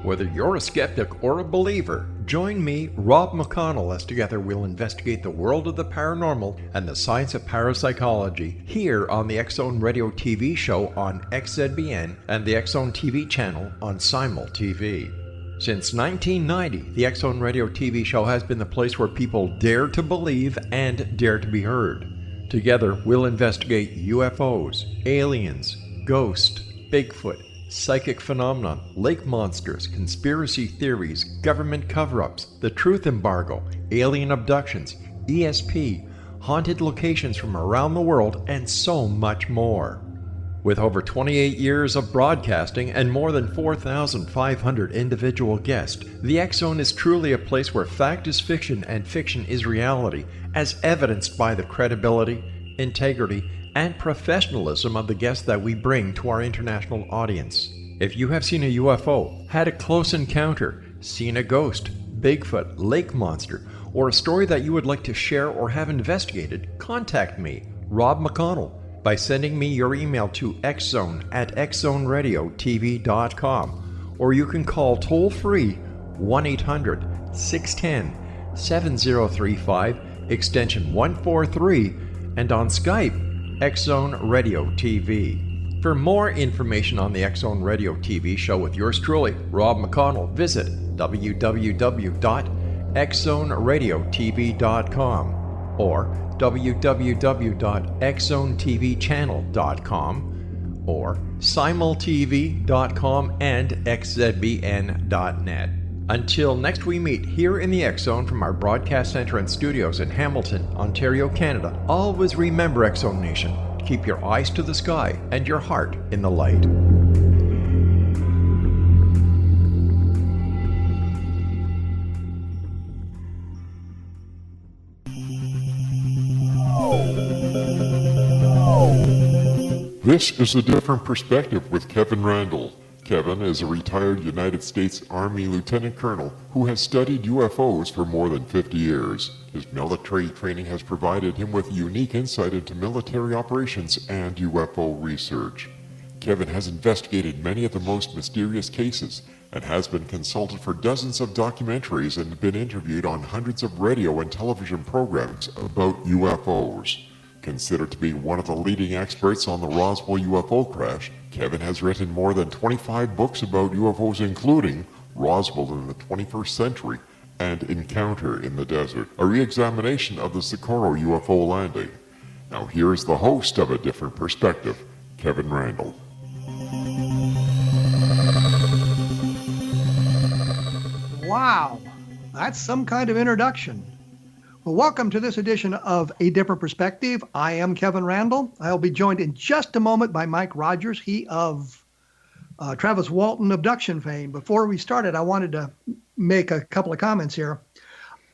Whether you're a skeptic or a believer, join me, Rob McConnell, as together we'll investigate the world of the paranormal and the science of parapsychology here on the X-Zone Radio TV show on XZBN and the X-Zone TV channel on Simul TV. Since 1990, the X-Zone Radio TV show has been the place where people dare to believe and dare to be heard. Together, we'll investigate UFOs, aliens, ghosts, Bigfoot, psychic phenomenon, lake monsters, conspiracy theories, government cover-ups, the truth embargo, alien abductions, ESP, haunted locations from around the world, and so much more. With over 28 years of broadcasting and more than 4,500 individual guests, the X-Zone is truly a place where fact is fiction and fiction is reality, as evidenced by the credibility, integrity, and professionalism of the guests that we bring to our international audience. If you have seen a UFO, had a close encounter, seen a ghost, Bigfoot, lake monster, or a story that you would like to share or have investigated, contact me, Rob McConnell, by sending me your email to xzone@xzoneradiotv.com, or you can call toll-free 1-800-610-7035, extension 143, and on Skype, X-Zone Radio TV. For more information on the X-Zone Radio TV show with yours truly, Rob McConnell, visit www.xzoneradiotv.com or www.xzonetvchannel.com or simultv.com and xzbn.net. Until next we meet here in the X-Zone from our broadcast center and studios in Hamilton, Ontario, Canada, always remember, X-Zone Nation, keep your eyes to the sky and your heart in the light. This is A Different Perspective with Kevin Randle. Kevin is a retired United States Army Lieutenant Colonel who has studied UFOs for more than 50 years. His military training has provided him with unique insight into military operations and UFO research. Kevin has investigated many of the most mysterious cases and has been consulted for dozens of documentaries and been interviewed on hundreds of radio and television programs about UFOs. Considered to be one of the leading experts on the Roswell UFO crash, Kevin has written more than 25 books about UFOs, including Roswell in the 21st Century and Encounter in the Desert, a re-examination of the Socorro UFO landing. Now here's the host of A Different Perspective, Kevin Randle. Wow, that's some kind of introduction. Well, welcome to this edition of A Different Perspective. I am Kevin Randle. I'll be joined in just a moment by Mike Rogers, he of Travis Walton Abduction fame. Before we started, I wanted to make a couple of comments here.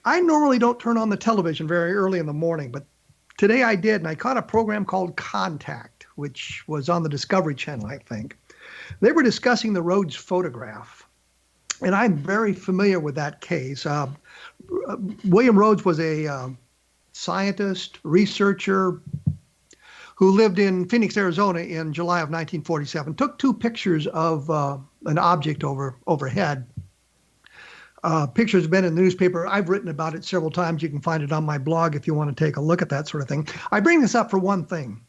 I normally don't turn on the television very early in the morning, but today I did, and I caught a program called Contact, which was on the Discovery Channel, I think. They were discussing the Rhodes photograph, and I'm very familiar with that case. William Rhodes was a scientist, researcher who lived in Phoenix, Arizona in July of 1947. Took two pictures of an object overhead. Pictures have been in the newspaper. I've written about it several times. You can find it on my blog if you want to take a look at that sort of thing. I bring this up for one thing.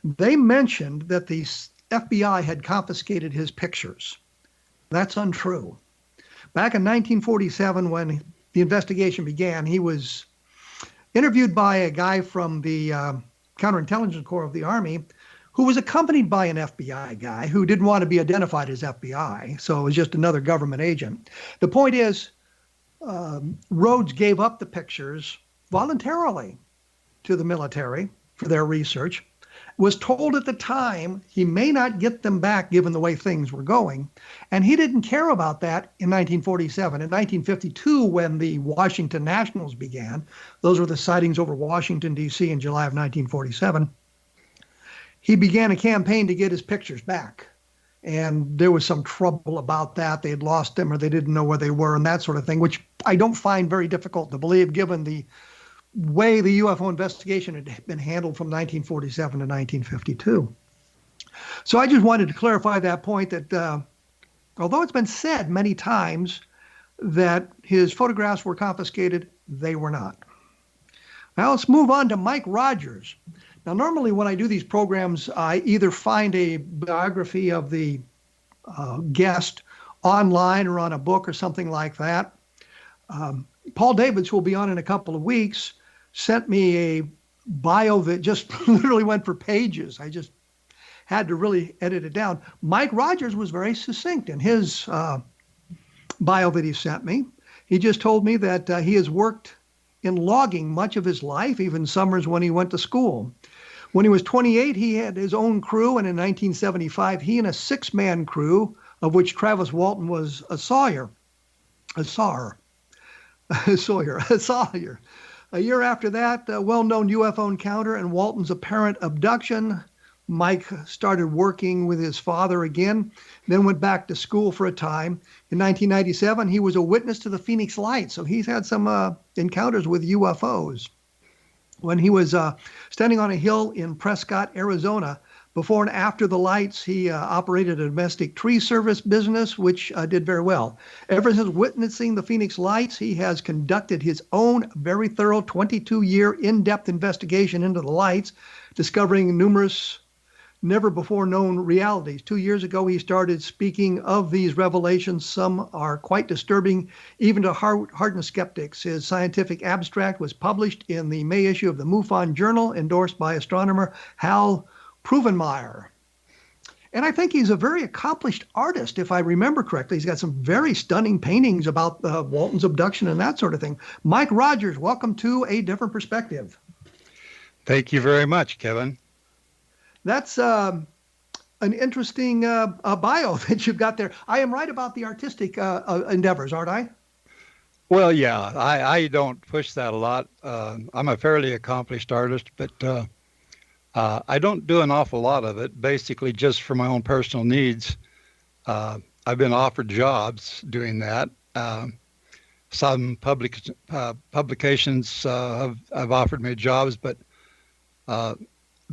They mentioned that the FBI had confiscated his pictures. That's untrue. Back in 1947, when the investigation began, he was interviewed by a guy from the Counterintelligence Corps of the Army who was accompanied by an FBI guy who didn't want to be identified as FBI, so it was just another government agent. The point is, Rhodes gave up the pictures voluntarily to the military for their research, was told at the time he may not get them back given the way things were going, and he didn't care about that in 1947. In 1952, when the Washington Nationals began, those were the sightings over Washington, D.C. in July of 1947, he began a campaign to get his pictures back. And there was some trouble about that. They had lost them or they didn't know where they were and that sort of thing, which I don't find very difficult to believe given the way the UFO investigation had been handled from 1947 to 1952. So I just wanted to clarify that point that Although it's been said many times that his photographs were confiscated, they were not. Now let's move on to Mike Rogers. Now, normally when I do these programs, I either find a biography of the guest online or on a book or something like that. Paul Davids, who will be on in a couple of weeks, sent me a bio that just literally went for pages. I just had to really edit it down. Mike Rogers was very succinct in his bio that he sent me. He just told me that he has worked in logging much of his life, even summers when he went to school. When he was 28, he had his own crew, and in 1975, he and a 6-man crew, of which Travis Walton was a sawyer. A year after that, a well-known UFO encounter and Walton's apparent abduction, Mike started working with his father again, then went back to school for a time. In 1997, he was a witness to the Phoenix Lights, so he's had some encounters with UFOs. When he was standing on a hill in Prescott, Arizona, before and after the lights, he operated a domestic tree service business, which did very well. Ever since witnessing the Phoenix Lights, he has conducted his own very thorough 22-year in-depth investigation into the lights, discovering numerous never-before-known realities. 2 years ago, he started speaking of these revelations. Some are quite disturbing, even to hardened skeptics. His scientific abstract was published in the May issue of the MUFON Journal, endorsed by astronomer Hal Povenmire. And I think he's a very accomplished artist, if I remember correctly. He's got some very stunning paintings about Walton's abduction and that sort of thing. Mike Rogers, welcome to A Different Perspective. Thank you very much, Kevin. That's an interesting bio that you've got there. I am right about the artistic endeavors, aren't I? Well, yeah, I don't push that a lot. I'm a fairly accomplished artist, but I don't do an awful lot of it, basically just for my own personal needs. I've been offered jobs doing that. Some publications have offered me jobs, but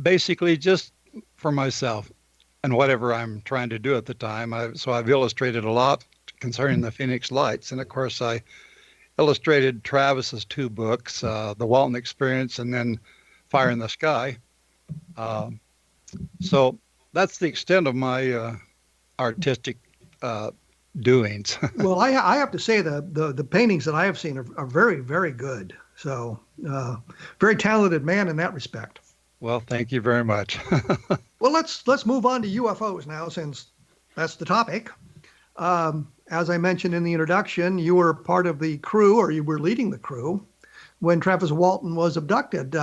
basically just for myself and whatever I'm trying to do at the time. So I've illustrated a lot concerning the Phoenix Lights. And of course, I illustrated Travis's 2 books, The Walton Experience and then Fire in the Sky. So that's the extent of my artistic doings. Well, I have to say the paintings that I have seen are very, very good. So very talented man in that respect. Well, thank you very much. Well, let's move on to UFOs now, since that's the topic. As I mentioned in the introduction, you were part of the crew, or you were leading the crew, when Travis Walton was abducted.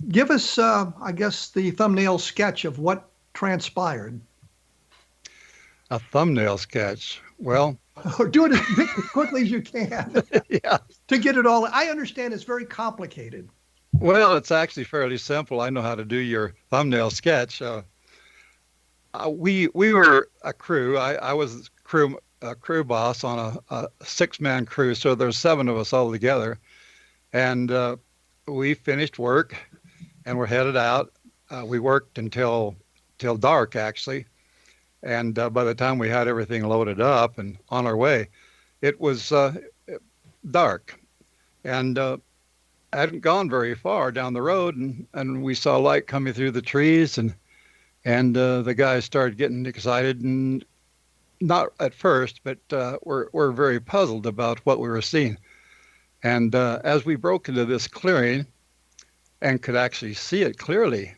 Give us, I guess, the thumbnail sketch of what transpired. A thumbnail sketch. Well, or do it as quickly as you can. Yeah. To get it all. I understand it's very complicated. Well, it's actually fairly simple. I know how to do your thumbnail sketch. We were a crew. I was a crew boss on a 6-man crew, so there's 7 of us all together. And we finished work and we're headed out. We worked until dark, actually. And by the time we had everything loaded up and on our way, it was dark. And I hadn't gone very far down the road, and we saw light coming through the trees, and the guys started getting excited, and not at first, but were very puzzled about what we were seeing. And as we broke into this clearing and could actually see it clearly,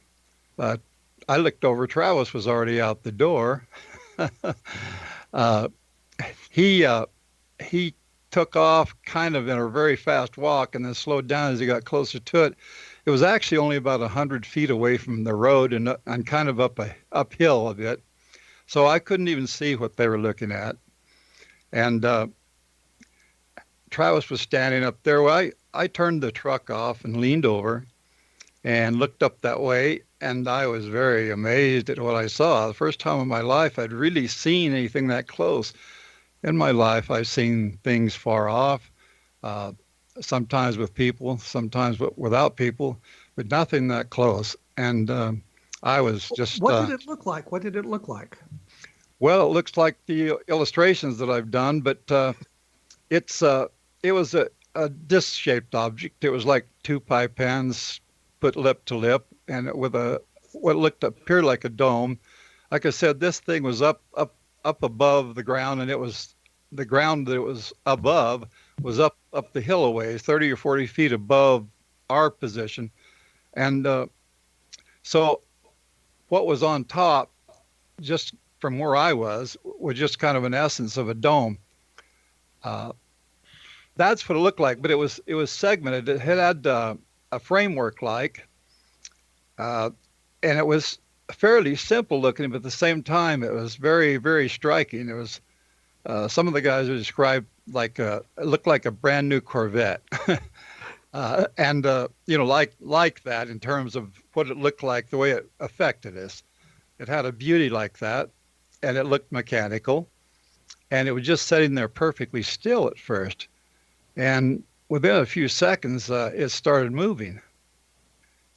I looked over. Travis was already out the door. He took off kind of in a very fast walk and then slowed down as he got closer to it. It was actually only about 100 feet away from the road and kind of uphill a bit. So I couldn't even see what they were looking at. And Travis was standing up there. Well, I turned the truck off and leaned over and looked up that way. And I was very amazed at what I saw. The first time in my life I'd really seen anything that close. In my life, I've seen things far off, sometimes with people, sometimes without people, but nothing that close. And I was just... What did it look like? What did it look like? Well, it looks like the illustrations that I've done, but it was a disc-shaped object. It was like two pie pans put lip to lip, and with what appeared like a dome. Like I said, this thing was up above the ground, and the ground that it was above was up the hill a ways, 30 or 40 feet above our position, and so what was on top, just from where I was just kind of an essence of a dome. That's what it looked like, but it was segmented. It had a framework and it was fairly simple looking, but at the same time, it was very, very striking. It was some of the guys would describe it looked like a brand new Corvette, and like that in terms of what it looked like, the way it affected us. It had a beauty like that, and it looked mechanical, and it was just sitting there perfectly still at first. And within a few seconds, it started moving.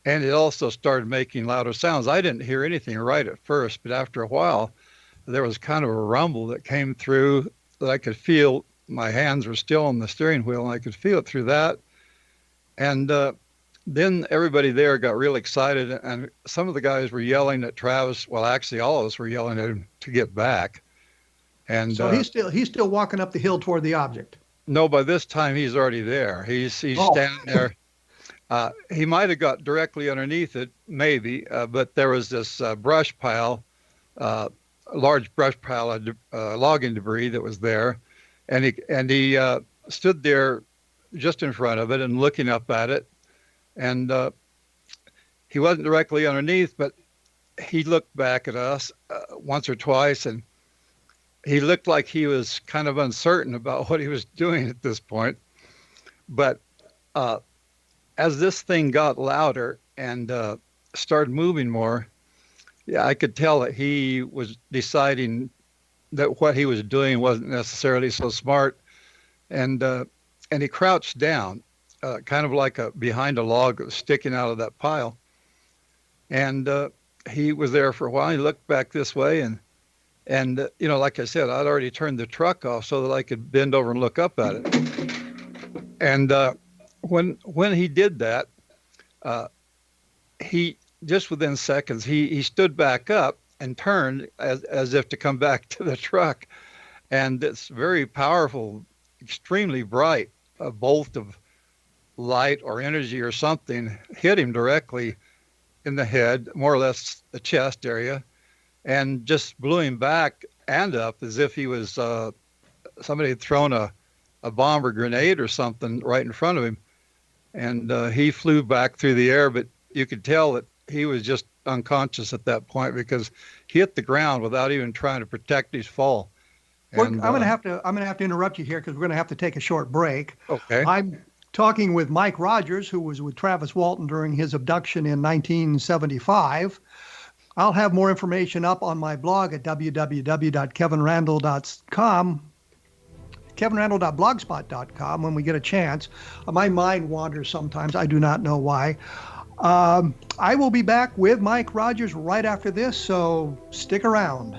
And it also started making louder sounds. I didn't hear anything right at first, but after a while, there was kind of a rumble that came through that I could feel. My hands were still on the steering wheel, and I could feel it through that. And then everybody there got real excited, and some of the guys were yelling at Travis. Well, actually, all of us were yelling at him to get back. And so he's still walking up the hill toward the object. No, by this time he's already there. He's standing there. He might have got directly underneath it, maybe, but there was this brush pile, a large brush pile of logging debris that was there, and he stood there just in front of it and looking up at it, and he wasn't directly underneath, but he looked back at us once or twice, and he looked like he was kind of uncertain about what he was doing at this point. But as this thing got louder and started moving more, yeah, I could tell that he was deciding that what he was doing wasn't necessarily so smart. And he crouched down, kind of like behind a log that was sticking out of that pile. And he was there for a while. He looked back this way, and like I said, I'd already turned the truck off so that I could bend over and look up at it. And when he did that, he just within seconds he stood back up and turned as if to come back to the truck, and this very powerful, extremely bright bolt of light or energy or something hit him directly in the head, more or less the chest area, and just blew him back and up as if he was somebody had thrown a bomb or grenade or something right in front of him. And he flew back through the air, but you could tell that he was just unconscious at that point because he hit the ground without even trying to protect his fall. And, I'm gonna have to interrupt you here because we're gonna have to take a short break. Okay. I'm talking with Mike Rogers, who was with Travis Walton during his abduction in 1975. I'll have more information up on my blog at www.kevinrandle.com, kevinrandle.blogspot.com when we get a chance. My mind wanders sometimes. I do not know why. I will be back with Mike Rogers right after this, so stick around.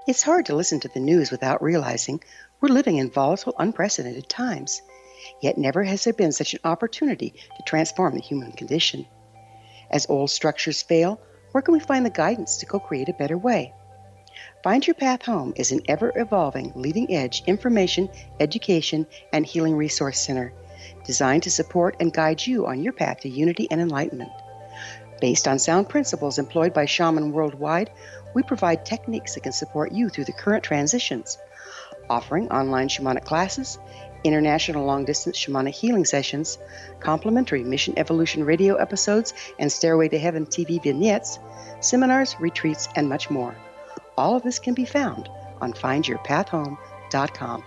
It's hard to listen to the news without realizing we're living in volatile, unprecedented times. Yet never has there been such an opportunity to transform the human condition. As old structures fail, where can we find the guidance to co-create a better way? Find Your Path Home is an ever-evolving, leading-edge information, education, and healing resource center designed to support and guide you on your path to unity and enlightenment. Based on sound principles employed by shamans worldwide, we provide techniques that can support you through the current transitions, offering online shamanic classes, international long-distance shamanic healing sessions, complimentary Mission Evolution radio episodes and Stairway to Heaven TV vignettes, seminars, retreats, and much more. All of this can be found on findyourpathhome.com.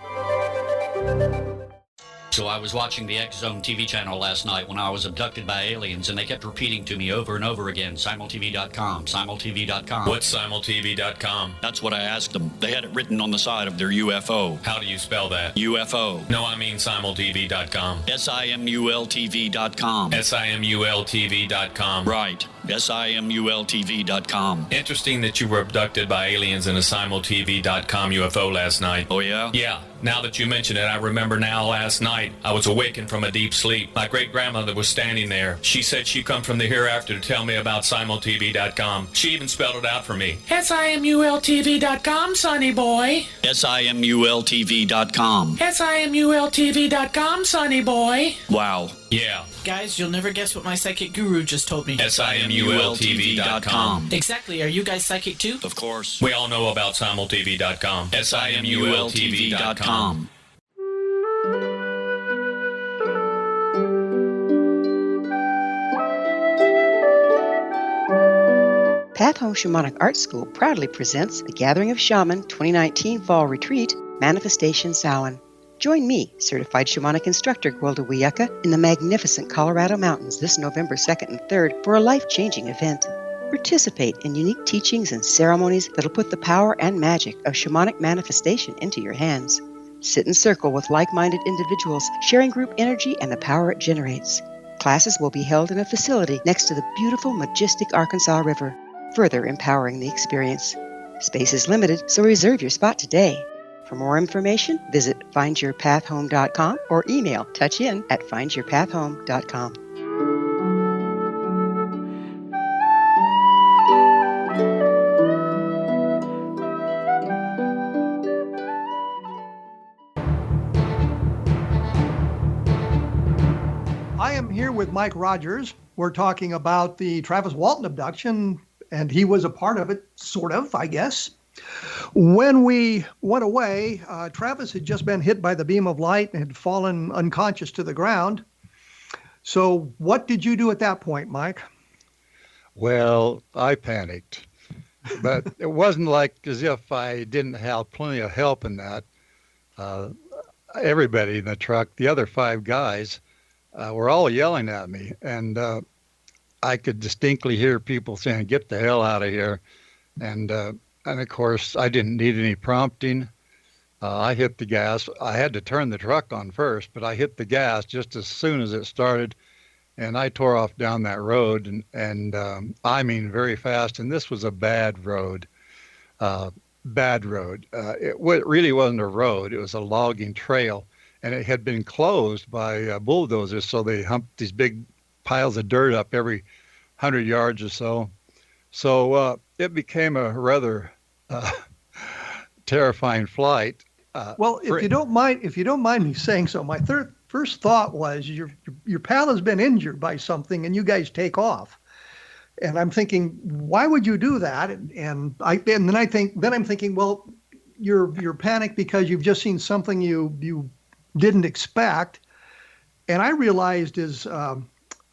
So I was watching the X Zone TV channel last night when I was abducted by aliens, and they kept repeating to me over and over again, simultv.com, simultv.com. What's simultv.com? That's what I asked them. They had it written on the side of their UFO. How do you spell that? UFO. No, I mean simultv.com. simultv.com. simultv.com. Right. simultv.com. Interesting that you were abducted by aliens in a simultv.com UFO last night. Oh, yeah? Yeah. Now that you mention it, I remember now last night I was awakened from a deep sleep. My great-grandmother was standing there. She said she'd come from the hereafter to tell me about simultv.com. She even spelled it out for me. simultv.com, sonny boy. simultv.com. simultv.com, sonny boy. Wow. Yeah. Guys, you'll never guess what my psychic guru just told me. simultv.com. Exactly. Are you guys psychic too? Of course. We all know about simultv.com. simultv.com. Path Home Shamanic Art School proudly presents the Gathering of Shaman 2019 Fall Retreat, Manifestation Samhain. Join me, certified shamanic instructor Gwilda Wiyaka, in the magnificent Colorado Mountains this November 2nd and 3rd for a life-changing event. Participate in unique teachings and ceremonies that'll put the power and magic of shamanic manifestation into your hands. Sit in circle with like-minded individuals, sharing group energy and the power it generates. Classes will be held in a facility next to the beautiful, majestic Arkansas River, further empowering the experience. Space is limited, so reserve your spot today. For more information, visit findyourpathhome.com or email touchin@findyourpathhome.com. I am here with Mike Rogers. We're talking about the Travis Walton abduction, and he was a part of it, sort of, I guess. When we went away, Travis had just been hit by the beam of light and had fallen unconscious to the ground. So what did you do at that point, Mike? Well, I panicked, but it wasn't like as if I didn't have plenty of help in that. Everybody in the truck, the other 5 guys, were all yelling at me, and I could distinctly hear people saying, "Get the hell out of here." And of course, I didn't need any prompting. I hit the gas. I had to turn the truck on first, but I hit the gas just as soon as it started, and I tore off down that road, and I mean very fast. And this was a bad road. It really wasn't a road. It was a logging trail, and it had been closed by bulldozers, so they humped these big piles of dirt up every 100 yards or so. So it became a rather terrifying flight. Well, if you don't mind me saying so, my first thought was your pal has been injured by something, and you guys take off. And I'm thinking, why would you do that? And then I'm thinking, well, you're panicked because you've just seen something you didn't expect. And I realized as a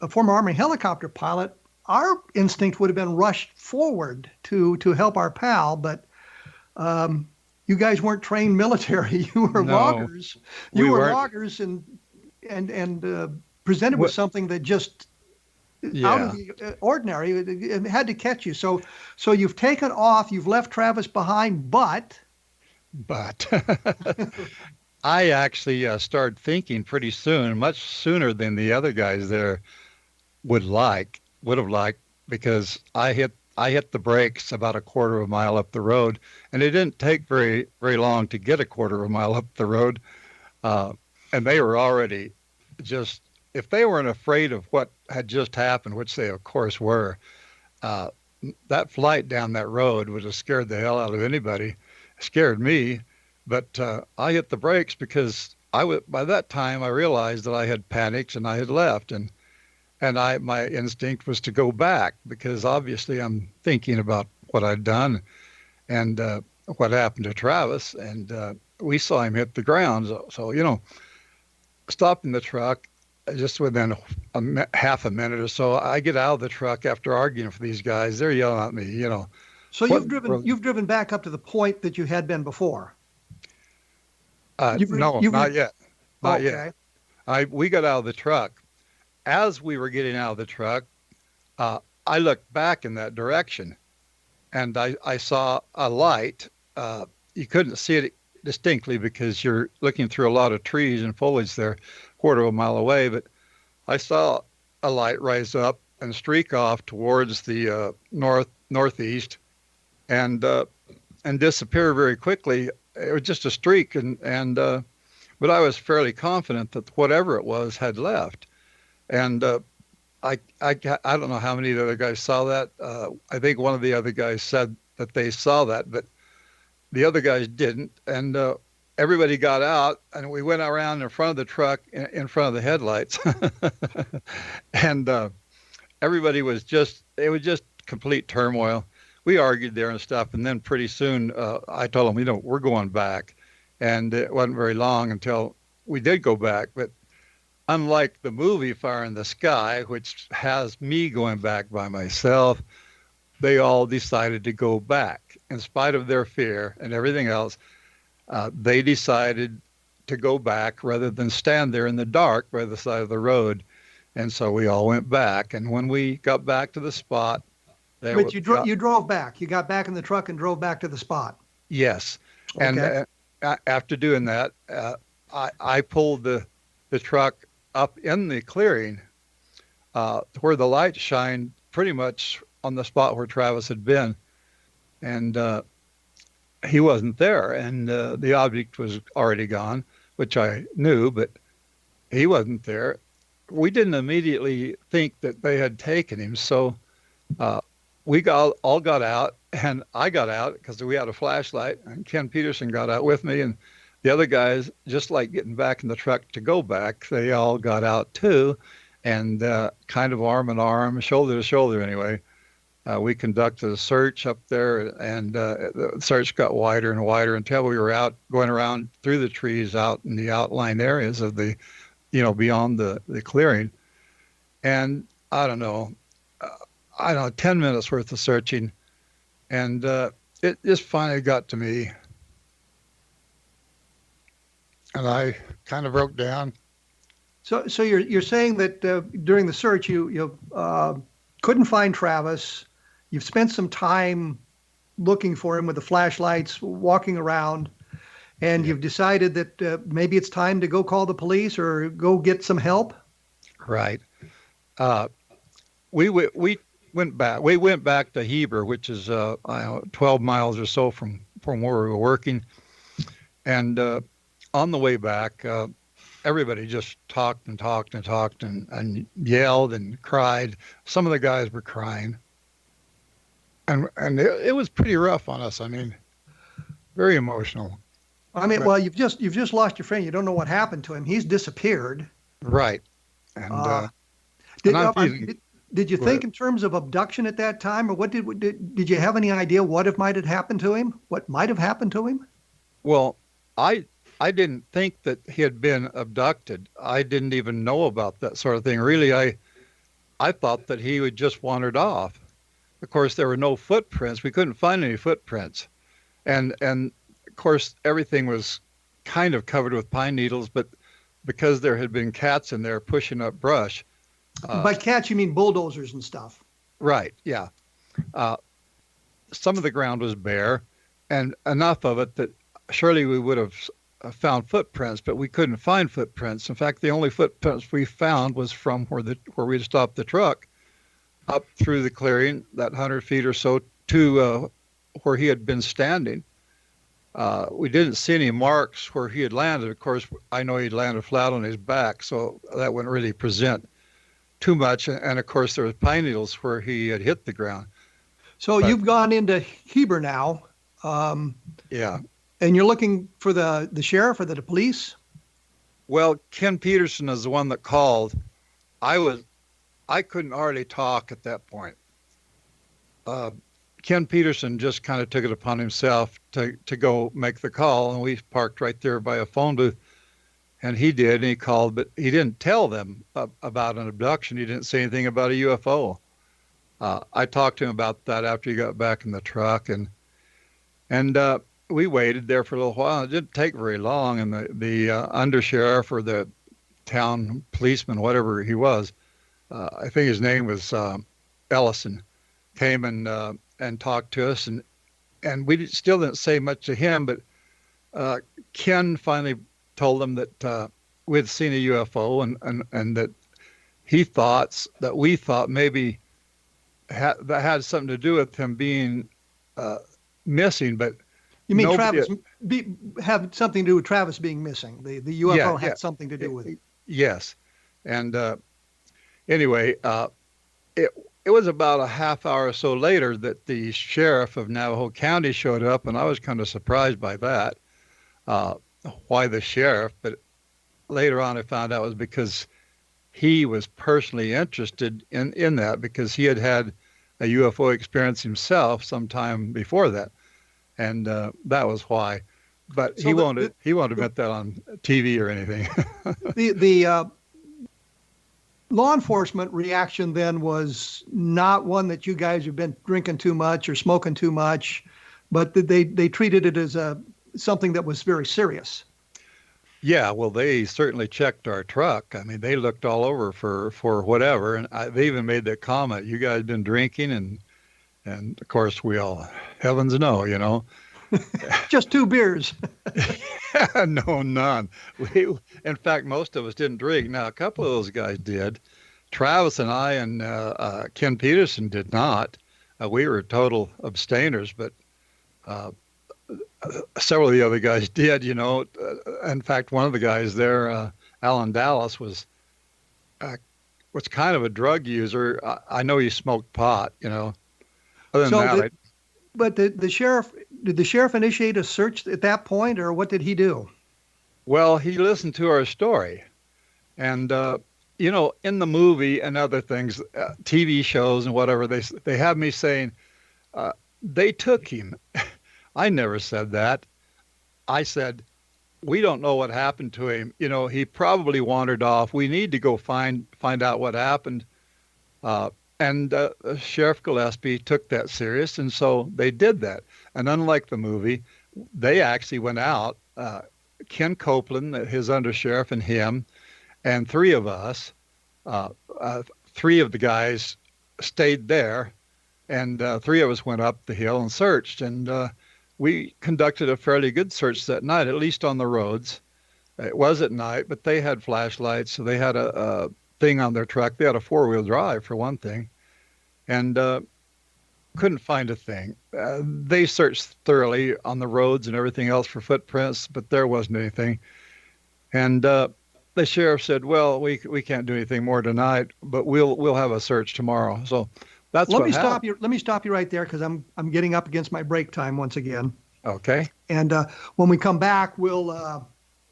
former Army helicopter pilot, our instinct would have been rushed forward to help our pal, but you guys weren't trained military. You were loggers. You were loggers and presented with something that just out of the ordinary. It had to catch you. So you've taken off. You've left Travis behind, but I actually started thinking pretty soon, much sooner than the other guys there would have liked, because I hit the brakes about a quarter of a mile up the road, and it didn't take very long to get a quarter of a mile up the road, and they were already just, if they weren't afraid of what had just happened, which they of course were, that flight down that road would have scared the hell out of anybody. It scared me, but I hit the brakes because by that time I realized that I had panicked and I had left, and my instinct was to go back, because obviously I'm thinking about what I'd done and what happened to Travis, and we saw him hit the ground. So stopping the truck just within half a minute or so. I get out of the truck after arguing with these guys. They're yelling at me, you know. So you've driven back up to the point that you had been before. No, not yet. Not okay. yet. We got out of the truck. As we were getting out of the truck, I looked back in that direction, and I saw a light. You couldn't see it distinctly because you're looking through a lot of trees and foliage there, quarter of a mile away. But I saw a light rise up and streak off towards the northeast, and disappear very quickly. It was just a streak, but I was fairly confident that whatever it was had left. And I don't know how many of the other guys saw that. I think one of the other guys said that they saw that, but the other guys didn't. And everybody got out, and we went around in front of the truck, in front of the headlights. And everybody was it was just complete turmoil. We argued there and stuff, and then pretty soon I told them, you know, we're going back. And it wasn't very long until we did go back. But unlike the movie Fire in the Sky, which has me going back by myself, they all decided to go back. In spite of their fear and everything else, they decided to go back rather than stand there in the dark by the side of the road. And so we all went back. And when we got back to the spot, But you drove back. You got back in the truck and drove back to the spot. Yes. Okay. And after doing that, I pulled the truck up in the clearing where the light shined pretty much on the spot where Travis had been. And he wasn't there. And the object was already gone, which I knew, but he wasn't there. We didn't immediately think that they had taken him. So we all got out, and I got out because we had a flashlight, and Ken Peterson got out with me, and the other guys, just like getting back in the truck to go back, they all got out too, and kind of arm in arm, shoulder to shoulder anyway, we conducted a search up there, and the search got wider and wider until we were out going around through the trees out in the outlying areas of the, beyond the clearing. And I don't know, 10 minutes worth of searching. And it just finally got to me. And I kind of broke down. So you're saying that during the search you couldn't find Travis. You've spent some time looking for him with the flashlights, walking around, and you've decided that maybe it's time to go call the police or go get some help. Right. We went back. We went back to Heber, which is 12 miles or so from where we were working, and on the way back, everybody just talked and talked and talked and yelled and cried. Some of the guys were crying, and it was pretty rough on us. I mean, very emotional. I mean, well, you've just lost your friend. You don't know what happened to him. He's disappeared. Right. And did you think in terms of abduction at that time, or what did you have any idea what might have happened to him? What might have happened to him? Well, I didn't think that he had been abducted. I didn't even know about that sort of thing. Really, I thought that he had just wandered off. Of course, there were no footprints. We couldn't find any footprints. And of course, everything was kind of covered with pine needles, but because there had been cats in there pushing up brush. By cats, you mean bulldozers and stuff. Right, yeah. Some of the ground was bare, and enough of it that surely we would have found footprints, but we couldn't find footprints. In fact, the only footprints we found was from where we stopped the truck, up through the clearing, that 100 feet or so, to where he had been standing. We didn't see any marks where he had landed. Of course, I know he'd landed flat on his back, so that wouldn't really present too much. And of course, there was pine needles where he had hit the ground. So you've gone into Heber now. Yeah. And you're looking for the sheriff or the police? Well, Ken Peterson is the one that called. I couldn't hardly talk at that point. Ken Peterson just kind of took it upon himself to go make the call, and we parked right there by a phone booth. And he did, and he called, but he didn't tell them about an abduction. He didn't say anything about a UFO. I talked to him about that after he got back in the truck, and we waited there for a little while. It didn't take very long, and the undersheriff or the town policeman, whatever he was, I think his name was Ellison, came and talked to us, and we still didn't say much to him, but Ken finally told them that we had seen a UFO and that he thought that we thought maybe that had something to do with him being missing. But you mean Travis have something to do with Travis being missing? The UFO had something to do with it. Yes, and anyway, it was about a half hour or so later that the sheriff of Navajo County showed up, and I was kind of surprised by that. Why the sheriff? But later on I found out it was because he was personally interested in that, because he had had a UFO experience himself sometime before that, and that was why. But so he won't admit that on TV or anything. the law enforcement reaction then was not one that you guys have been drinking too much or smoking too much, but they treated it as something that was very serious. Yeah, well, they certainly checked our truck. I mean, they looked all over for whatever, and they even made that comment, "You guys been drinking?" And of course we all, heavens no, you know. Just 2 beers. No, none. In fact, most of us didn't drink. Now, a couple of those guys did. Travis and I and Ken Peterson did not. We were total abstainers, but several of the other guys did, you know. In fact, one of the guys there, Alan Dallas, was kind of a drug user. I know he smoked pot, you know. Other than that, but the sheriff, did the sheriff initiate a search at that point, or what did he do? Well, he listened to our story, and you know, in the movie and other things, TV shows and whatever, they have me saying they took him. I never said that. I said, we don't know what happened to him. You know, he probably wandered off. We need to go find out what happened. And Sheriff Gillespie took that serious, and so they did that. And unlike the movie, they actually went out, Ken Copeland, his undersheriff, and him, and 3 of us, 3 of the guys stayed there, and 3 of us went up the hill and searched. And we conducted a fairly good search that night, at least on the roads. It was at night, but they had flashlights, so they had a thing on their truck. They had a 4-wheel drive, for one thing, and couldn't find a thing. They searched thoroughly on the roads and everything else for footprints, but there wasn't anything. And the sheriff said, "Well, we can't do anything more tonight, but we'll have a search tomorrow." So that's what happened. Let me stop you right there, because I'm getting up against my break time once again. Okay. And when we come back, we'll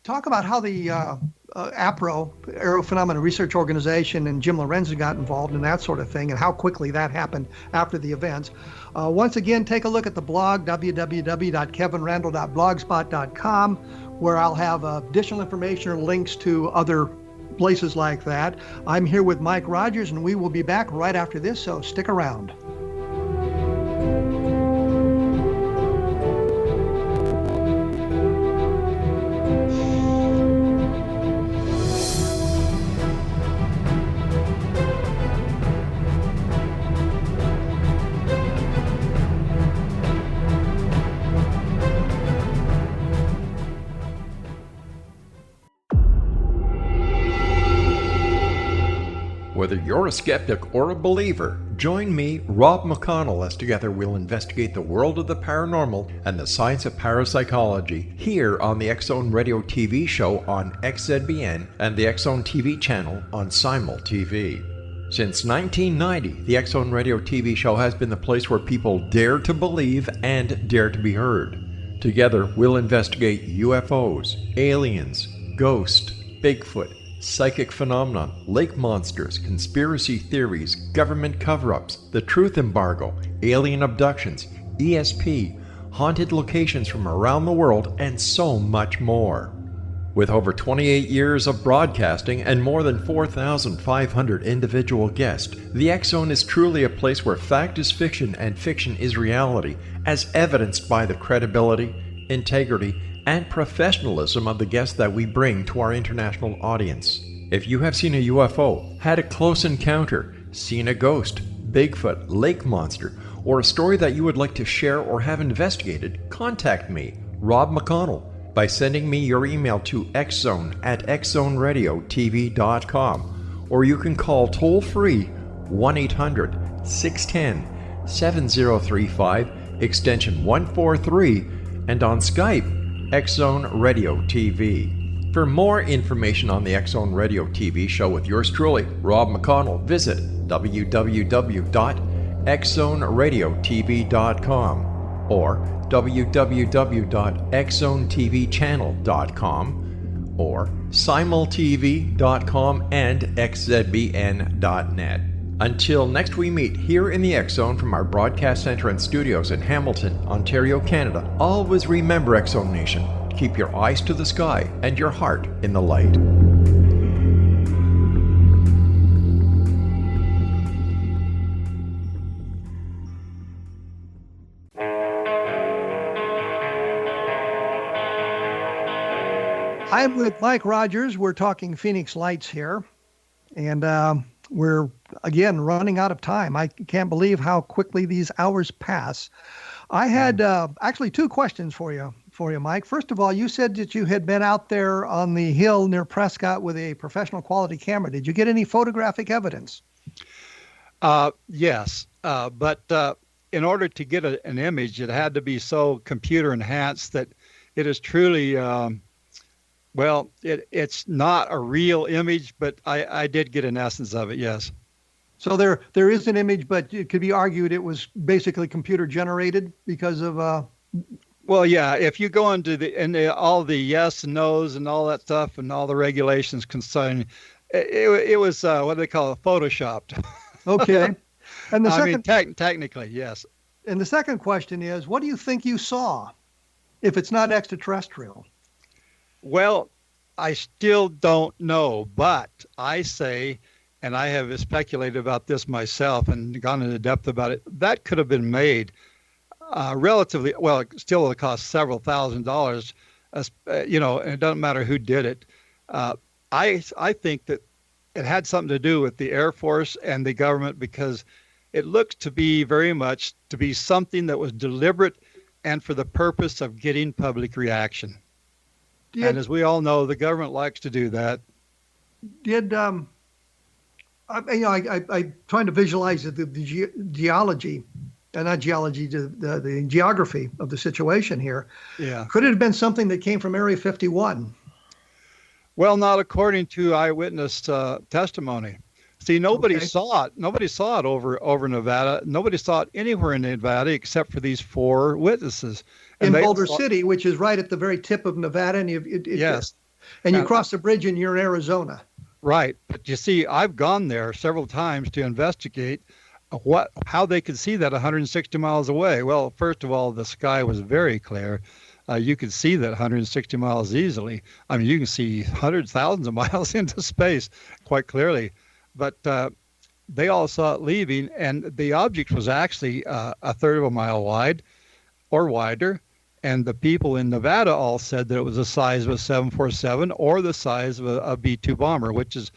talk about how the APRO, Aero Phenomena Research Organization, and Jim Lorenzen got involved in that sort of thing, and how quickly that happened after the events. Once again, take a look at the blog, www.kevinrandle.blogspot.com, where I'll have additional information or links to other places like that. I'm here with Mike Rogers, and we will be back right after this, so stick around. Whether you're a skeptic or a believer, join me, Rob McConnell, as together we'll investigate the world of the paranormal and the science of parapsychology here on the X-Zone Radio TV show on XZBN and the X-Zone TV channel on Simul TV. Since 1990, the X-Zone Radio TV show has been the place where people dare to believe and dare to be heard. Together, we'll investigate UFOs, aliens, ghosts, Bigfoot, psychic phenomenon, lake monsters, conspiracy theories, government cover-ups, the truth embargo, alien abductions, ESP, haunted locations from around the world, and so much more. With over 28 years of broadcasting and more than 4,500 individual guests, the X Zone is truly a place where fact is fiction and fiction is reality, as evidenced by the credibility, integrity, and professionalism of the guests that we bring to our international audience. If you have seen a UFO, had a close encounter, seen a ghost, Bigfoot, lake monster, or a story that you would like to share or have investigated, contact me, Rob McConnell, by sending me your email to xzone@xzoneradiotv.com, or you can call toll-free 1-800-610-7035, extension 143, and on Skype, X Zone Radio TV. For more information on the X Zone Radio TV show with yours truly, Rob McConnell, visit www.xzoneradiotv.com or www.xzonetvchannel.com or simultv.com and xzbn.net. Until next we meet here in the X Zone from our broadcast center and studios in Hamilton, Ontario, Canada, always remember, X Zone Nation, keep your eyes to the sky and your heart in the light. I'm with Mike Rogers. We're talking Phoenix Lights here, and we're again running out of time. I can't believe how quickly these hours pass. I had actually two questions for you, Mike. First of all, you said that you had been out there on the hill near Prescott with a professional quality camera. Did you get any photographic evidence? Yes, but in order to get an image, it had to be so computer enhanced that it is truly. Well, it's not a real image, but I did get an essence of it, yes. So there is an image, but it could be argued it was basically computer generated because of... Well, yeah, if you go into all the yes and no's and all that stuff and all the regulations concerning, it was what they call it, photoshopped. Okay. And the second... technically, yes. And the second question is, what do you think you saw if it's not extraterrestrial? Well, I still don't know, but I say, and I have speculated about this myself and gone into depth about it, that could have been made relatively, well, it still would cost several $1,000s, and it doesn't matter who did it. I think that it had something to do with the Air Force and the government, because it looks to be very much to be something that was deliberate and for the purpose of getting public reaction. And as we all know, the government likes to do that. I'm trying to visualize the geology, not geology, the geography of the situation here. Yeah. Could it have been something that came from Area 51? Well, not according to eyewitness testimony. See, nobody saw it. Nobody saw it over Nevada. Nobody saw it anywhere in Nevada except for these four witnesses. In Boulder City, which is right at the very tip of Nevada, and yes, and you cross the bridge and you're in Arizona. Right, but you see, I've gone there several times to investigate how they could see that 160 miles away. Well, first of all, the sky was very clear. You could see that 160 miles easily. I mean, you can see hundreds, thousands of miles into space quite clearly. But they all saw it leaving, and the object was actually a third of a mile wide or wider. And the people in Nevada all said that it was the size of a 747 or the size of a B-2 bomber, which is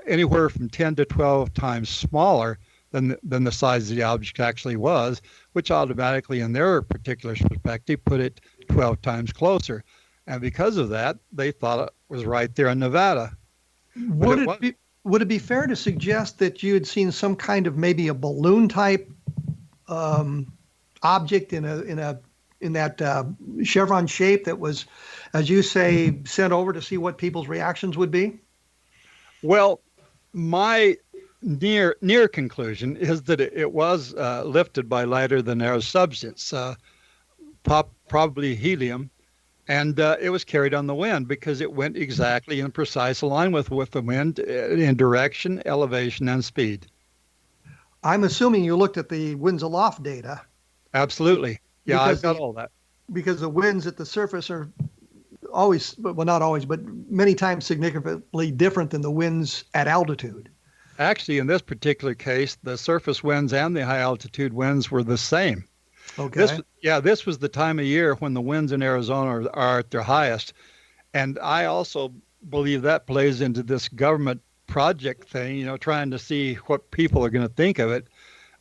anywhere from 10 to 12 times smaller than the size of the object actually was, which automatically, in their particular perspective, put it 12 times closer. And because of that, they thought it was right there in Nevada. Would it be fair to suggest that you had seen some kind of maybe a balloon type object in that chevron shape that was, as you say, sent over to see what people's reactions would be? Well, my near conclusion is that it was lifted by lighter than air substance, probably helium, and it was carried on the wind because it went exactly in precise alignment with the wind in direction, elevation, and speed. I'm assuming you looked at the winds aloft data. Absolutely. Yeah, I've got all that. Because the winds at the surface are always, well, not always, but many times significantly different than the winds at altitude. Actually, in this particular case, the surface winds and the high altitude winds were the same. Okay. This was the time of year when the winds in Arizona are at their highest. And I also believe that plays into this government project thing, trying to see what people are going to think of it,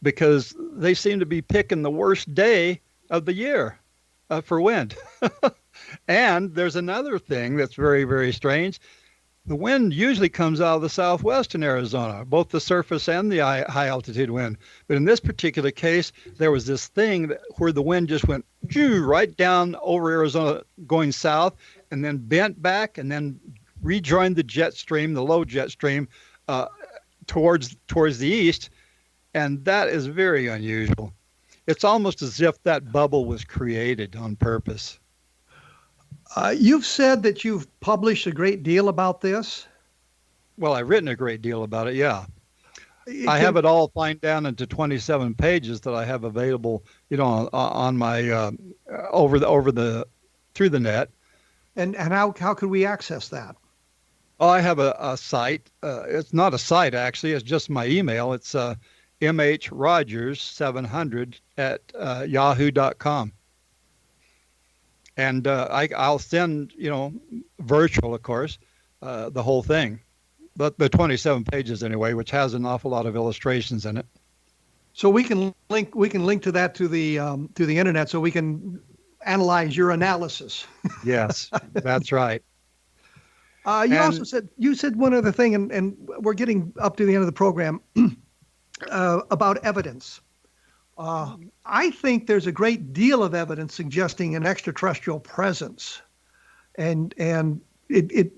because they seem to be picking the worst day of the year for wind. And there's another thing that's very, very strange. The wind usually comes out of the southwest in Arizona, both the surface and the high altitude wind. But in this particular case, there was this thing where the wind just went right down over Arizona going south, and then bent back and then rejoined the jet stream, the low jet stream, towards the east. And that is very unusual. It's almost as if that bubble was created on purpose. You've said that you've published a great deal about this. Well, I've written a great deal about it, yeah. I have it all fined down into 27 pages that I have available, on my through the net. And how could we access that? Oh, I have a site. It's not a site, actually. It's just my email. It's mhrogers700 at yahoo.com. And I'll send, virtual, of course, the whole thing, but the 27 pages anyway, which has an awful lot of illustrations in it. So we can link to that to the internet, so we can analyze your analysis. Yes, that's right. You said one other thing, and we're getting up to the end of the program, about evidence. I think there's a great deal of evidence suggesting an extraterrestrial presence, and it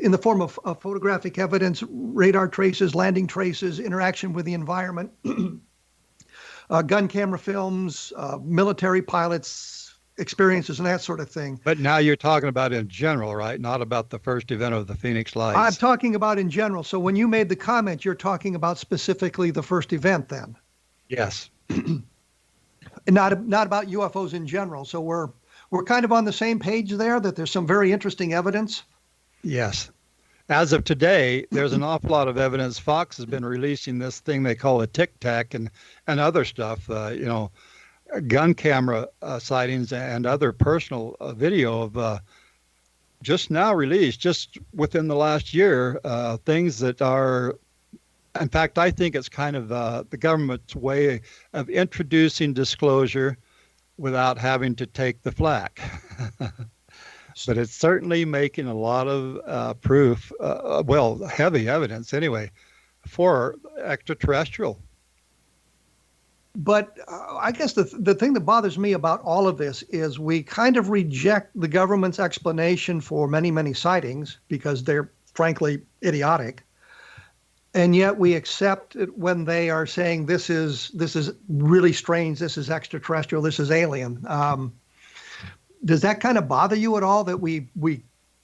in the form of photographic evidence, radar traces, landing traces, interaction with the environment, gun camera films, military pilots' experiences, and that sort of thing. But now you're talking about in general, right? Not about the first event of the Phoenix Lights. I'm talking about in general. So when you made the comment, you're talking about specifically the first event then? Yes. And not about UFOs in general. So we're kind of on the same page there, that there's some very interesting evidence. Yes. As of today, there's an awful lot of evidence. Fox has been releasing this thing they call a Tic Tac and other stuff, gun camera sightings and other personal video of just now released, just within the last year, things that are, in fact, I think it's kind of the government's way of introducing disclosure without having to take the flak. But it's certainly making a lot of proof, heavy evidence anyway, for extraterrestrial. But I guess the thing that bothers me about all of this is we kind of reject the government's explanation for many, many sightings because they're frankly idiotic. And yet we accept it when they are saying this is really strange, this is extraterrestrial, this is alien. Does that kind of bother you at all, that we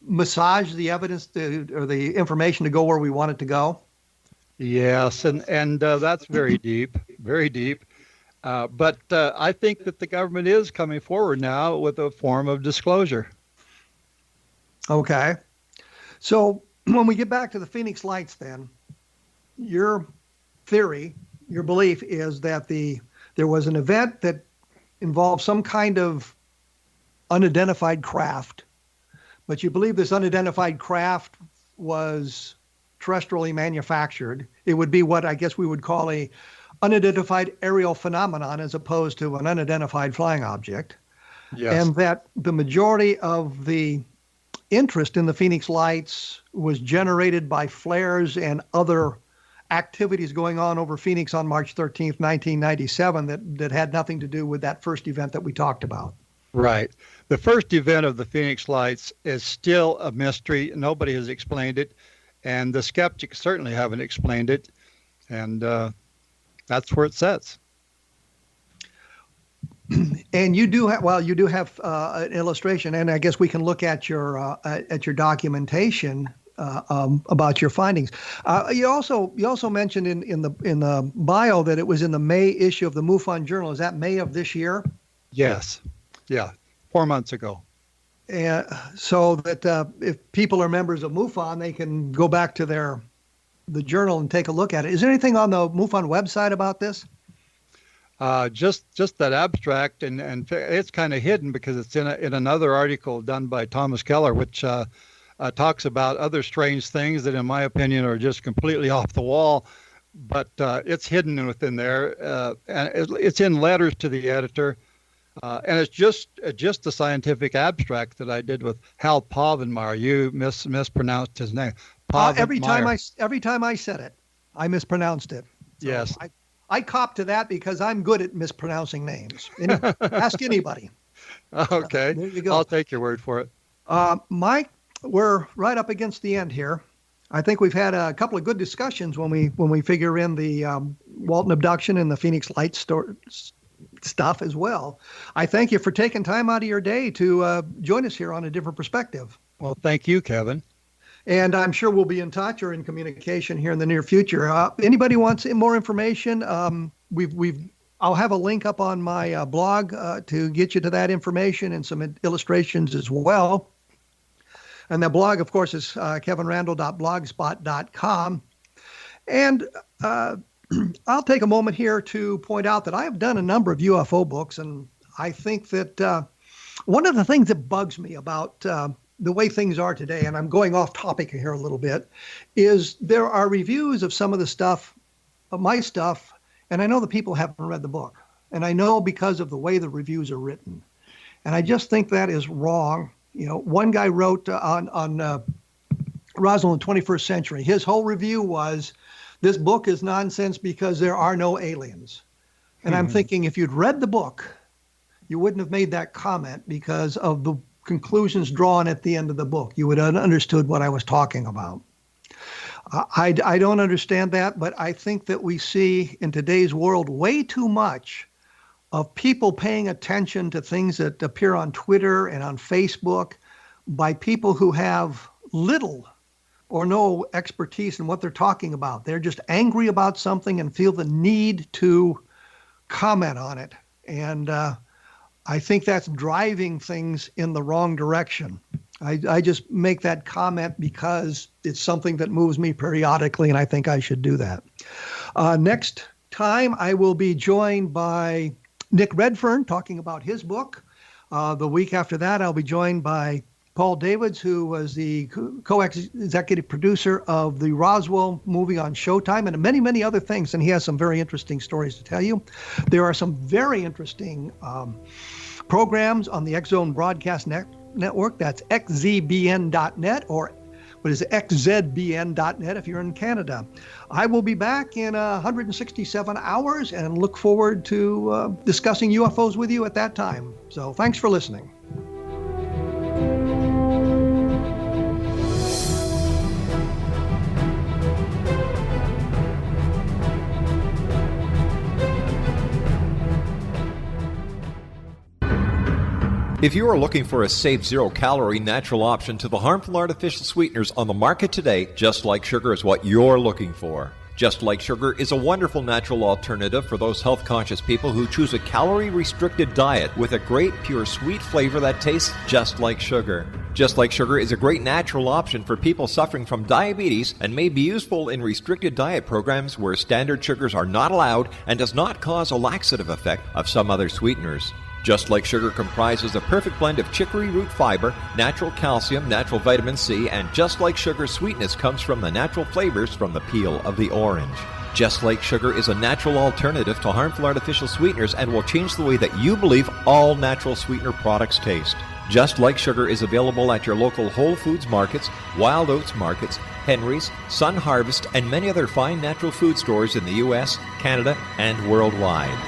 massage the evidence or the information to go where we want it to go? Yes, and that's very deep, very deep. But I think that the government is coming forward now with a form of disclosure. Okay. So when we get back to the Phoenix Lights then, your theory, your belief is that there was an event that involved some kind of unidentified craft, but you believe this unidentified craft was terrestrially manufactured. It would be what I guess we would call a unidentified aerial phenomenon as opposed to an unidentified flying object. Yes. And that the majority of the interest in the Phoenix Lights was generated by flares and other activities going on over Phoenix on March 13th, 1997 that had nothing to do with that first event that we talked about. Right. The first event of the Phoenix Lights is still a mystery. Nobody has explained it, and the skeptics certainly haven't explained it, and that's where it sits. And you do have an illustration, and I guess we can look at your documentation about your findings. You also mentioned in the bio that it was in the May issue of the MUFON Journal. Is that May of this year? Yes. Yeah. 4 months ago. so that if people are members of MUFON, they can go back to the journal and take a look at it. Is there anything on the MUFON website about this? Just that abstract, and it's kind of hidden because it's in another article done by Thomas Keller, which talks about other strange things that, in my opinion, are just completely off the wall. But it's hidden within there, and it's in letters to the editor, and it's just the scientific abstract that I did with Hal Povenmire. You mispronounced his name. Every time I said it, I mispronounced it. So yes. I cop to that because I'm good at mispronouncing names. Ask anybody. Okay. There you go. I'll take your word for it. Mike, we're right up against the end here. I think we've had a couple of good discussions when we figure in the Walton abduction and the Phoenix Lights stuff as well. I thank you for taking time out of your day to join us here on A Different Perspective. Well, thank you, Kevin. And I'm sure we'll be in touch or in communication here in the near future. Anybody wants more information? I'll have a link up on my blog to get you to that information and some illustrations as well. And the blog, of course, is kevinrandle.blogspot.com. And I'll take a moment here to point out that I have done a number of UFO books, and I think that one of the things that bugs me about the way things are today, and I'm going off topic here a little bit, is there are reviews of some of the stuff, of my stuff, and I know the people haven't read the book. And I know because of the way the reviews are written. And I just think that is wrong. You know, one guy wrote on Roswell in the 21st Century, his whole review was, this book is nonsense because there are no aliens. And I'm thinking, if you'd read the book, you wouldn't have made that comment because of the conclusions drawn at the end of the book. You would have understood what I was talking about. I don't understand that, but I think that we see in today's world way too much of people paying attention to things that appear on Twitter and on Facebook by people who have little or no expertise in what they're talking about. They're just angry about something and feel the need to comment on it. And I think that's driving things in the wrong direction. I just make that comment because it's something that moves me periodically, and I think I should do that. Next time, I will be joined by Nick Redfern talking about his book. The week after that, I'll be joined by Paul Davids, who was the co-executive producer of the Roswell movie on Showtime, and many, many other things. And he has some very interesting stories to tell you. There are some very interesting programs on the X-Zone Broadcast Network. That's xzbn.net, or what is it, xzbn.net if you're in Canada. I will be back in 167 hours and look forward to discussing UFOs with you at that time. So thanks for listening. If you are looking for a safe, zero-calorie natural option to the harmful artificial sweeteners on the market today, Just Like Sugar is what you're looking for. Just Like Sugar is a wonderful natural alternative for those health-conscious people who choose a calorie-restricted diet with a great, pure, sweet flavor that tastes just like sugar. Just Like Sugar is a great natural option for people suffering from diabetes and may be useful in restricted diet programs where standard sugars are not allowed and does not cause a laxative effect of some other sweeteners. Just Like Sugar comprises a perfect blend of chicory root fiber, natural calcium, natural vitamin C, and Just Like Sugar's sweetness comes from the natural flavors from the peel of the orange. Just Like Sugar is a natural alternative to harmful artificial sweeteners and will change the way that you believe all natural sweetener products taste. Just Like Sugar is available at your local Whole Foods markets, Wild Oats markets, Henry's, Sun Harvest, and many other fine natural food stores in the U.S., Canada, and worldwide.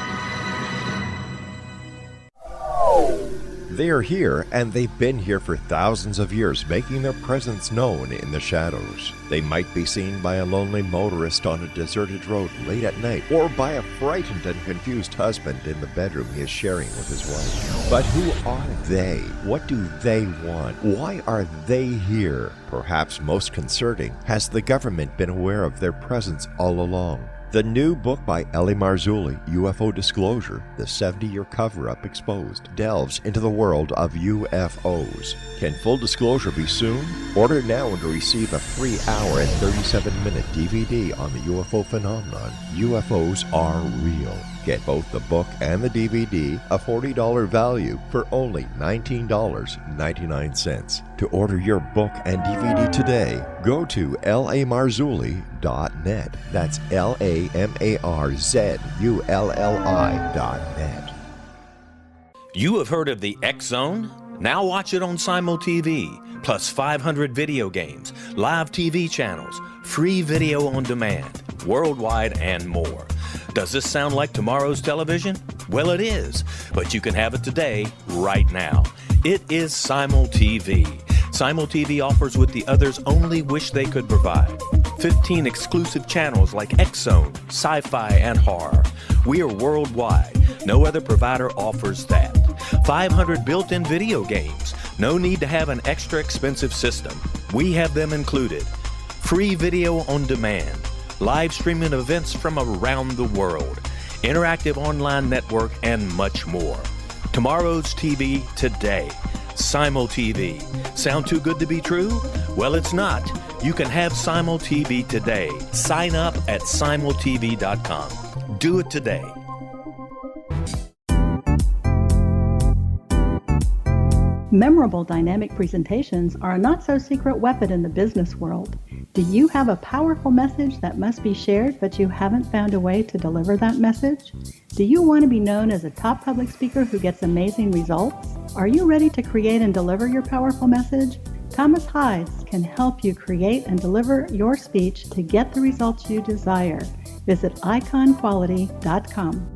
They are here, and they've been here for thousands of years, making their presence known in the shadows. They might be seen by a lonely motorist on a deserted road late at night, or by a frightened and confused husband in the bedroom he is sharing with his wife. But who are they? What do they want? Why are they here? Perhaps most concerning, has the government been aware of their presence all along? The new book by Ellie Marzulli, UFO Disclosure, The 70-Year Cover-Up Exposed, delves into the world of UFOs. Can full disclosure be soon? Order now and receive a free hour and 37-minute DVD on the UFO phenomenon. UFOs are real. Get both the book and the DVD, a $40 value, for only $19.99. To order your book and DVD today, go to lamarzulli.net. That's LAMARZULLI.net. You have heard of the X Zone? Now watch it on Simul TV, plus 500 video games, live TV channels, free video on demand, worldwide, and more. Does this sound like tomorrow's television? Well, it is, but you can have it today, right now. It is Simul TV. Simul TV offers what the others only wish they could provide. 15 exclusive channels like X-Zone, Sci-Fi, and Horror. We are worldwide. No other provider offers that. 500 built-in video games. No need to have an extra expensive system. We have them included. Free video on demand. Live streaming events from around the world, interactive online network, and much more. Tomorrow's TV today. Simul TV. Sound too good to be true? Well, it's not. You can have Simul TV today. Sign up at simultv.com. Do it today. Memorable dynamic presentations are a not-so-secret weapon in the business world. Do you have a powerful message that must be shared, but you haven't found a way to deliver that message? Do you want to be known as a top public speaker who gets amazing results? Are you ready to create and deliver your powerful message? Thomas Hides can help you create and deliver your speech to get the results you desire. Visit iconquality.com.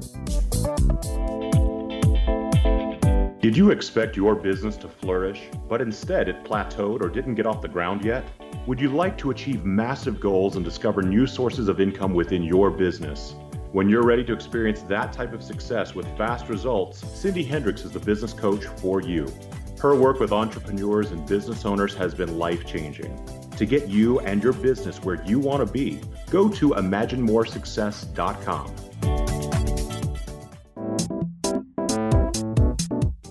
Did you expect your business to flourish, but instead it plateaued or didn't get off the ground yet? Would you like to achieve massive goals and discover new sources of income within your business? When you're ready to experience that type of success with fast results, Cindy Hendricks is the business coach for you. Her work with entrepreneurs and business owners has been life-changing. To get you and your business where you want to be, go to imaginemoresuccess.com.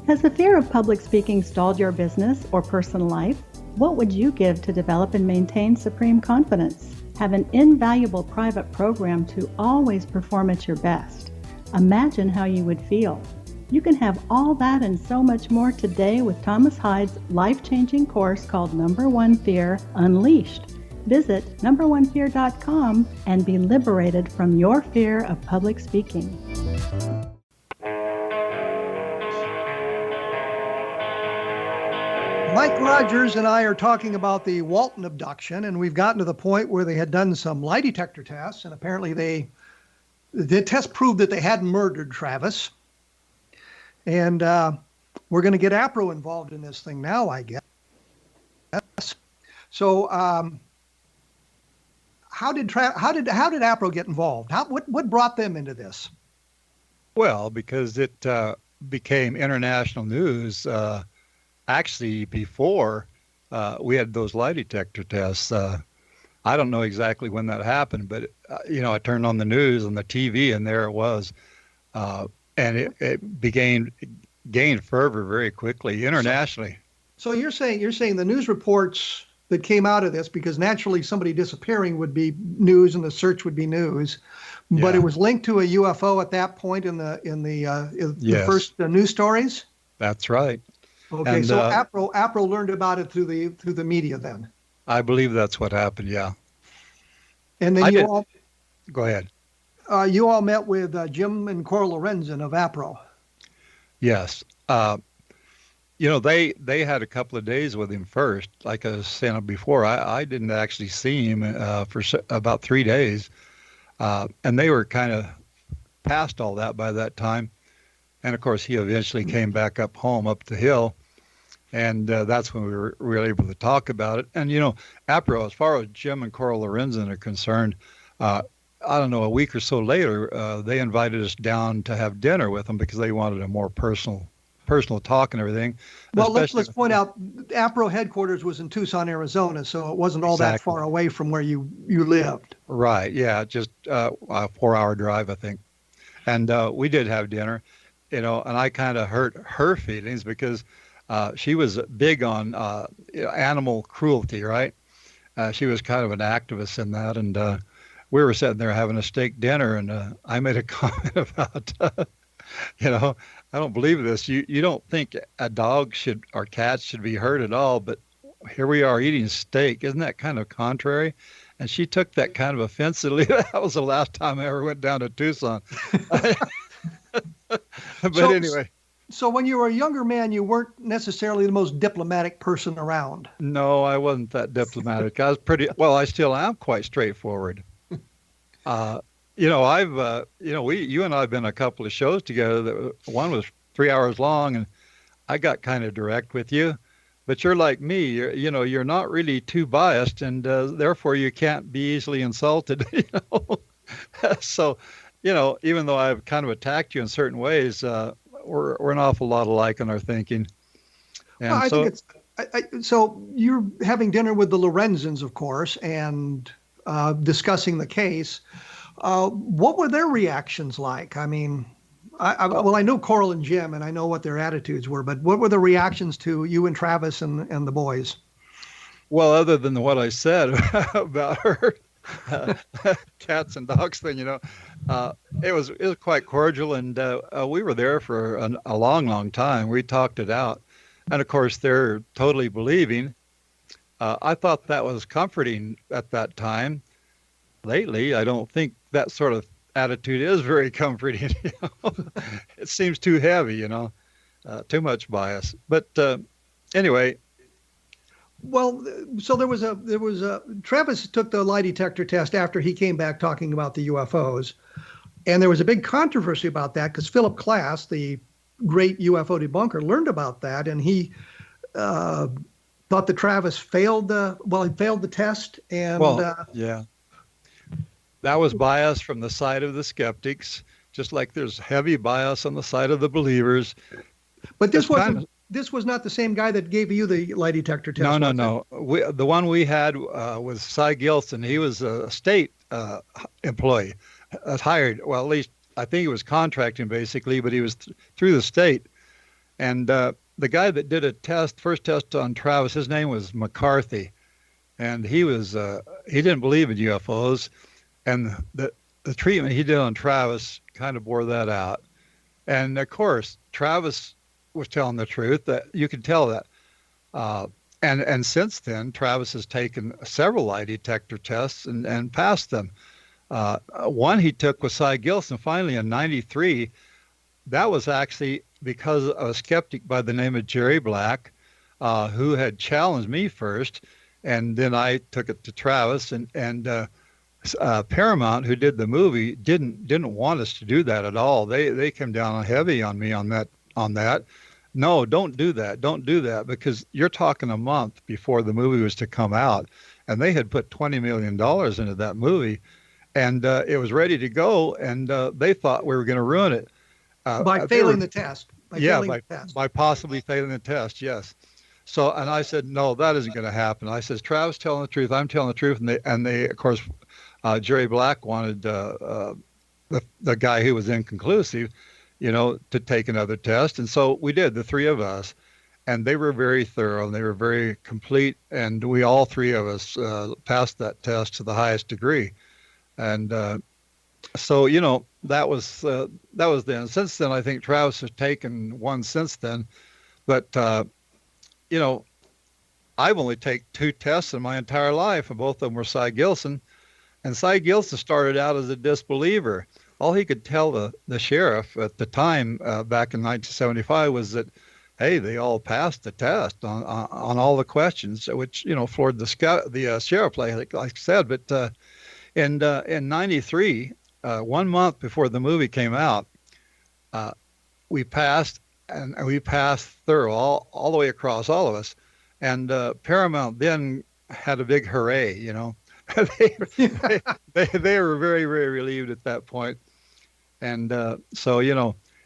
Has the fear of public speaking stalled your business or personal life? What would you give to develop and maintain supreme confidence? Have an invaluable private program to always perform at your best. Imagine how you would feel. You can have all that and so much more today with Thomas Hide's life-changing course called Number One Fear Unleashed. Visit numberonefear.com and be liberated from your fear of public speaking. Mike Rogers and I are talking about the Walton abduction, and we've gotten to the point where they had done some lie detector tests, and apparently the test proved that they hadn't murdered Travis. And we're going to get APRO involved in this thing now, I guess. So, how did APRO get involved? What brought them into this? Well, because it became international news. Actually, before we had those lie detector tests, I don't know exactly when that happened, but I turned on the news on the TV, and there it was, and it gained fervor very quickly internationally. So you're saying the news reports that came out of this, because naturally somebody disappearing would be news and the search would be news, but it was linked to a UFO at that point in the first news stories. That's right. Okay, and, so APRO learned about it through the media then. I believe that's what happened. Yeah. And then go ahead. You all met with Jim and Cora Lorenzen of APRO. Yes. They had a couple of days with him first. Like I was saying before, I didn't actually see him for about 3 days, and they were kind of past all that by that time. And of course, he eventually came back up home, up the hill, and that's when we were able to talk about it. And APRO, as far as Jim and Cora Lorenzen are concerned, I don't know, a week or so later, they invited us down to have dinner with them because they wanted a more personal personal talk and everything. Well, let's especially point out APRO headquarters was in Tucson, Arizona, so it wasn't all that Exactly. far away from where you lived. Right. Yeah. Just a 4-hour drive, I think. And we did have dinner, and I kind of hurt her feelings because she was big on animal cruelty, right? She was kind of an activist in that. And we were sitting there having a steak dinner, and I made a comment about, I don't believe this. You don't think a dog or cat should be hurt at all, but here we are eating steak. Isn't that kind of contrary? And she took that kind of offensively. That was the last time I ever went down to Tucson. But anyway. So when you were a younger man, you weren't necessarily the most diplomatic person around. No, I wasn't that diplomatic. I was I still am quite straightforward. You and I have been a couple of shows together. One was 3 hours long, and I got kind of direct with you. But you're like me. You're not really too biased, and therefore you can't be easily insulted. So, even though I've kind of attacked you in certain ways, we're an awful lot alike in our thinking. And well, I think it's so you're having dinner with the Lorenzens, of course, and discussing the case. What were their reactions like? I mean, I know Coral and Jim, and I know what their attitudes were, but what were the reactions to you and Travis and the boys? Well, other than what I said about her cats and dogs thing, it was quite cordial, and we were there for a long, long time. We talked it out, and of course, they're totally believing. I thought that was comforting at that time. Lately, I don't think that sort of attitude is very comforting. It seems too heavy, too much bias. But anyway. Well, so there was a Travis took the lie detector test after he came back talking about the UFOs, and there was a big controversy about that because Philip Klass, the great UFO debunker, learned about that, and he thought that Travis failed the test. And yeah. That was bias from the side of the skeptics, just like there's heavy bias on the side of the believers. But this was not the same guy that gave you the lie detector test. No. The one we had was Cy Gilson. He was a state employee, hired. Well, at least I think he was contracting basically, but he was through the state. And the guy that did first test on Travis, his name was McCarthy, and he didn't believe in UFOs. And the treatment he did on Travis kind of bore that out. And of course, Travis was telling the truth. That you could tell that. And since then, Travis has taken several lie detector tests and passed them. One he took with Cy Gilson finally in '93. That was actually because of a skeptic by the name of Jerry Black, who had challenged me first, and then I took it to Travis and Paramount, who did the movie, didn't want us to do that at all. They came down heavy on me on that. No, don't do that because you're talking a month before the movie was to come out, and they had put $20 million into that movie, and it was ready to go, and they thought we were going to ruin it by failing the test. By possibly failing the test, yes. So, and I said, no, that isn't going to happen. I said, Travis telling the truth, I'm telling the truth, and they of course. Jerry Black wanted the guy who was inconclusive, to take another test. And so we did, the three of us. And they were very thorough and they were very complete. And we, all three of us, passed that test to the highest degree. And so, that was then. Since then, I think Travis has taken one since then. But, I've only taken 2 tests in my entire life, and both of them were Cy Gilson. And Cy Gilson started out as a disbeliever. All he could tell the sheriff at the time, back in 1975, was that, hey, they all passed the test on all the questions, which floored the sheriff, like I said. But in '93, 1 month before the movie came out, we passed, and we passed thorough all the way across, all of us. And Paramount then had a big hooray, they were very, very relieved at that point. And so,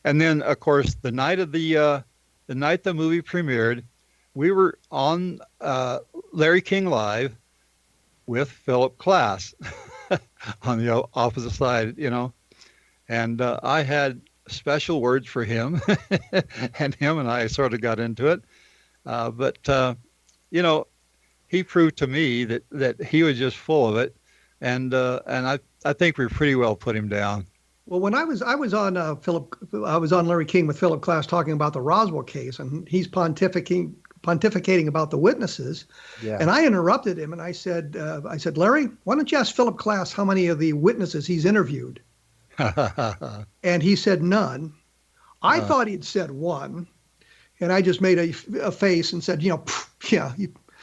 and then of course the night of the the night the movie premiered, we were on Larry King Live with Philip Klass on the opposite side, and I had special words for him, and him and I sort of got into it. But he proved to me that he was just full of it, and I think we pretty well put him down. Well, when I was on Larry King with Philip Klass talking about the Roswell case, and he's pontificating about the witnesses, and I interrupted him and I said, Larry, why don't you ask Philip Klass how many of the witnesses he's interviewed? And he said none. I thought he'd said one, and I just made a face and said, you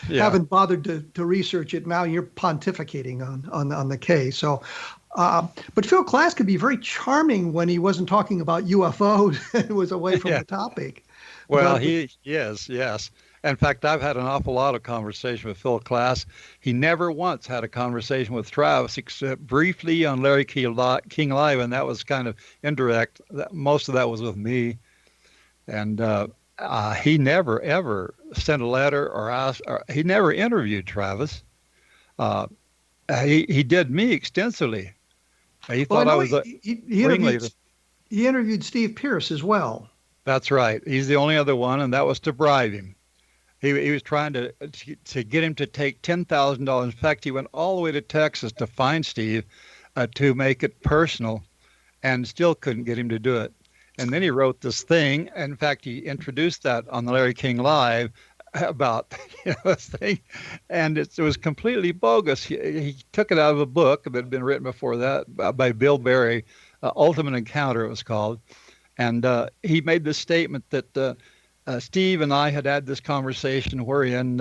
haven't bothered to research it. Now you're pontificating on the case. So. But Phil Klass could be very charming when he wasn't talking about UFOs and was away from the topic. Well, he is, yes. In fact, I've had an awful lot of conversation with Phil Klass. He never once had a conversation with Travis, except briefly on Larry King Live, and that was kind of indirect. Most of that was with me. And he never, ever sent a letter or asked, or he never interviewed Travis. He did me extensively. He thought I was a ringleader. He interviewed Steve Pierce as well. That's right. He's the only other one, and that was to bribe him. He was trying to get him to take $10,000. In fact, he went all the way to Texas to find Steve to make it personal, and still couldn't get him to do it. And then he wrote this thing. In fact, he introduced that on the Larry King Live about this thing, and it was completely bogus. He took it out of a book that had been written before that by Bill Berry, Ultimate Encounter it was called, and he made this statement that Steve and I had this conversation wherein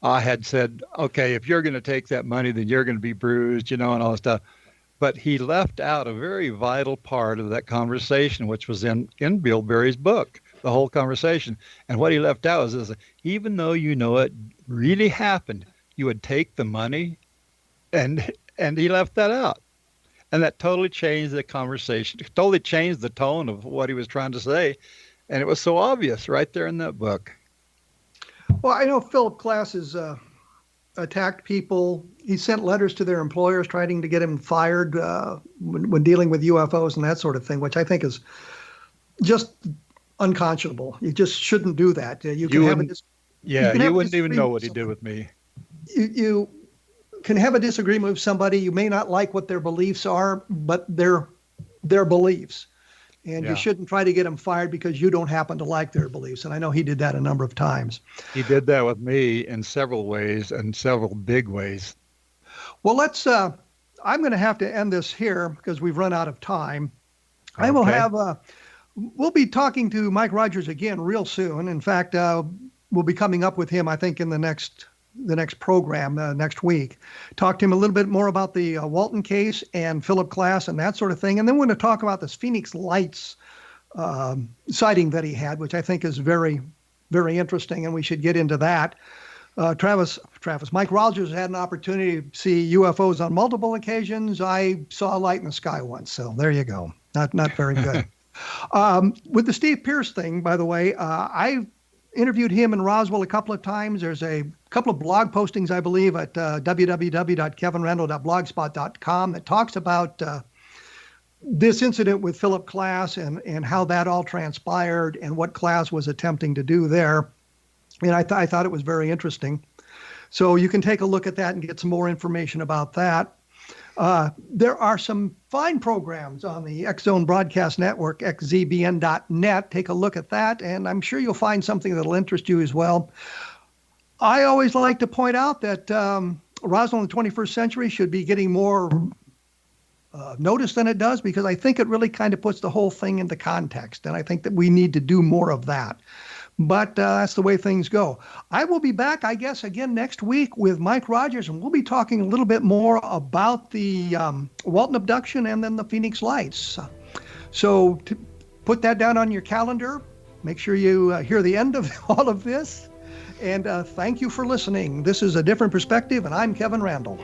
I had said, okay, if you're going to take that money, then you're going to be bruised, and all that stuff. But he left out a very vital part of that conversation, which was in Bill Berry's book, the whole conversation. And what he left out is even though it really happened, you would take the money, and he left that out. And that totally changed the conversation, totally changed the tone of what he was trying to say. And it was so obvious right there in that book. Well, I know Philip Klass has attacked people. He sent letters to their employers trying to get him fired when dealing with UFOs and that sort of thing, which I think is just unconscionable. You just shouldn't do that. You wouldn't even know what he did with me. You can have a disagreement with somebody. You may not like what their beliefs are, but they're their beliefs. And you shouldn't try to get them fired because you don't happen to like their beliefs. And I know he did that a number of times. He did that with me in several ways, and several big ways. Well, I'm going to have to end this here because we've run out of time. Okay. I will have, we'll be talking to Mike Rogers again real soon. In fact, we'll be coming up with him, I think, in the next program next week. Talk to him a little bit more about the Walton case and Philip Klass and that sort of thing. And then we're going to talk about this Phoenix Lights sighting that he had, which I think is very, very interesting, and we should get into that. Mike Rogers had an opportunity to see UFOs on multiple occasions. I saw a light in the sky once, so there you go. Not very good. With the Steve Pierce thing, by the way, I interviewed him in Roswell a couple of times. There's a couple of blog postings, I believe, at www.kevinrandle.blogspot.com that talks about this incident with Philip Klass and how that all transpired and what Klass was attempting to do there. And I thought it was very interesting. So you can take a look at that and get some more information about that. There are some fine programs on the X-Zone Broadcast Network, xzbn.net. Take a look at that, and I'm sure you'll find something that'll interest you as well. I always like to point out that Roswell in the 21st century should be getting more notice than it does, because I think it really kind of puts the whole thing into context, and I think that we need to do more of that. But that's the way things go. I will be back, I guess, again next week with Mike Rogers, and we'll be talking a little bit more about the Walton abduction and then the Phoenix Lights. So to put that down on your calendar. Make sure you hear the end of all of this. And thank you for listening. This is A Different Perspective, and I'm Kevin Randle.